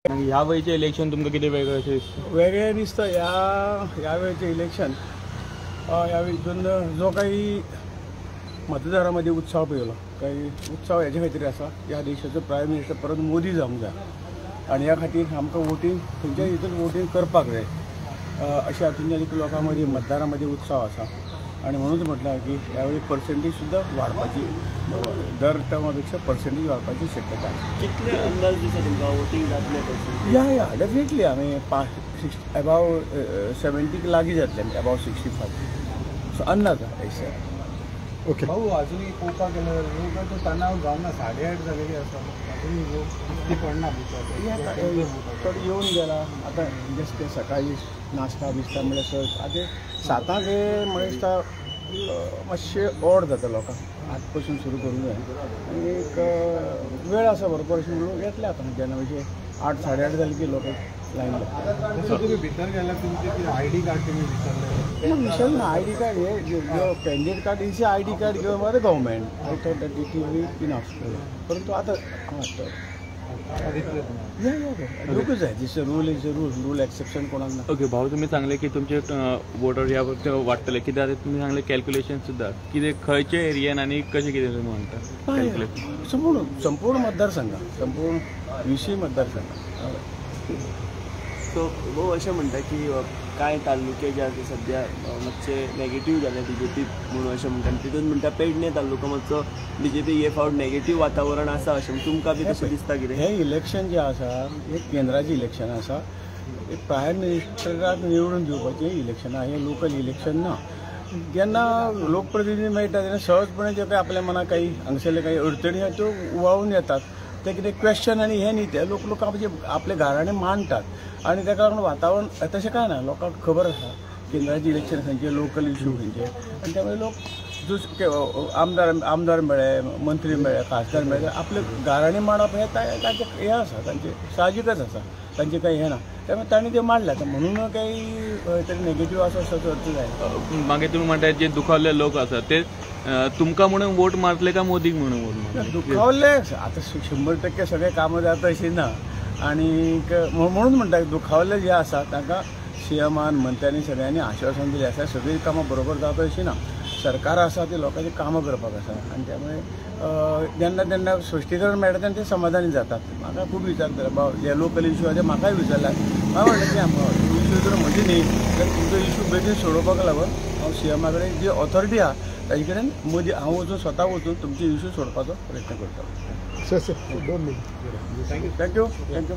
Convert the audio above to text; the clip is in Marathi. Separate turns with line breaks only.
ह्या वेळचे इलेक्शन तुमकां कितें वेगळें
वेगळें दिसता ह्या वेळेचे इलेक्शन ह्या वेळेतून जो काही मतदारांमध्ये उत्साह पळयलो काही उत्साह हेजे खातीर आसा ह्या देशाचो प्रायम मिनिस्टर परत मोदी जावंक जाय आनी ह्या खातीर आमकां वोटींग खंयच्या हितून वोटींग करपाक जाय अशें हातूंतल्यान लोकां मदीं मतदारां मदीं उत्साह आसा आणि म्हणूनच म्हटलं की यावेळी पर्सेंटेज सुद्धा वाढपाची दर टर्मापेक्षा पर्सेंटेज वाढपाची शक्यता आहे.
कितले अंदाज दिसता तुमकां वोटींग जातलें?
या डेफिनेटली आमी अबाव 70 लागीं जातले अबाव 65 सो अंदाज आहे.
ओके भाऊ अजूनही पळोवपाक गेल्यार लोकांचो तणाव जावना 8:30 जालेली आसा अजूनही लोक पडना
थोडे येवन गेला आतां जस्ट ते सकाळी नाश्ता बिस्ता म्हळ्यार आतां 7 म्हळ्यार दिसता मातशें ओड जाता लोकांक 8 पासून सुरू करूंक जाय आनी एक वेळ आसा भरपूर अशें म्हणून येतले आतां जेन्ना म्हणजे 8 8:30 जाले की लोक लायन लागता.
तुम्ही भितर गेल्यार तुमचे आयडी कार्ड तुमी
विसरले ना आयडी कार्ड हे candidate card is ID card given by the government I thought that it will be enough परंतु आतां लोकच आहे this rule is a rule exception कोणाक ना.
ओके भाऊ तुम्ही सांगले की तुमचे वोटर ह्या वाडटले कित्याक आतां तुमी सांगले कॅल्क्युलेशन सुद्दां कितें खंयचे एरियन आनी कशें कितें तुमी म्हणटा कॅल्क्युलेशन
संपूर्ण मतदारसंघ संपूर्ण 20 मतदारसंघ.
सो भाऊ अशें म्हणटा की कांय तालुके जे आसा सद्या मातशे नेगेटीव जाले BJP म्हणून अशें म्हणटा तितून म्हणटा पेडणे तालुको मातसो BJP हे फावट नेगेटीव वातावरण आसा अशें तुमकां बी तशें दिसता कितें?
हे इलेक्शन जे आसा एक केंद्राचें इलेक्शन आसा एक प्रायम मिनिस्टराक निवडून दिवपाचें इलेक्शन आसा हें लोकल इलेक्शन ना. जेन्ना लोकप्रतिनिधी मेळटा तेन्ना सहजपणे जे काही आपल्या मनाक काही हांगसरले काही अडचणी आसा त्यो उवाळून येतात ते कितें क्वेश्चन आनी हे न्ही ते लोक आपले घराणे मांडटात आनी तेका लागून वातावरण तशें कांय ना लोकांक खबर आसा केंद्राचें इलेक्शन खंयचे लोकल इश्यू खंयचे आनी त्यामुळे लोक आमदार मेळ्ळे मंत्री मेळ्ळे खासदार मेळ्ळे आपले घराणे मांडप हे तांचें हें आसा तांचें साहजिकच आसा तांचें काही हें ना त्यामुळे तांणी ते मांडल्यात म्हणून काही तरी नेगेटीव आसा असो अर्थ जाय.
मागीर तुमी म्हणटात जे दुखावले लोक आसा ते तुमकां म्हणून वोट मारतले का मोदीक म्हणून वोट मारतले?
दुखावले आता 100% सगळे कामां जाता अशी ना आणि म्हणून म्हणटा दुखावले जे आसा तांकां सीएमान मंत्र्यांनी सगळ्यांनी आश्वासन दिलें आसा सगळीं कामां बरोबर जाता अशी ना. सरकार आसा ते लोकांची कामां करपाक आसा आनी त्यामुळे जेन्ना तेन्ना स्पश्टीकरण मेळटा तेन्ना ते समाधानी जातात. म्हाका खूब विचारता बाबा जे लोकल इश्यू आसा ते म्हाकाय विचारला हांव म्हणलें की आमकां इश्यू जर म्हणजे न्ही तर तुमचो इश्यू बेगीन सोडोवपाक लागून हांव सीएमा कडेन जी ऑथॉरिटी आहा ताजे कडेन मदीं हांव वचून स्वता वचून तुमचे इश्यू सोडपाचो प्रयत्न करता.
थँक्यू.
थँक्यू.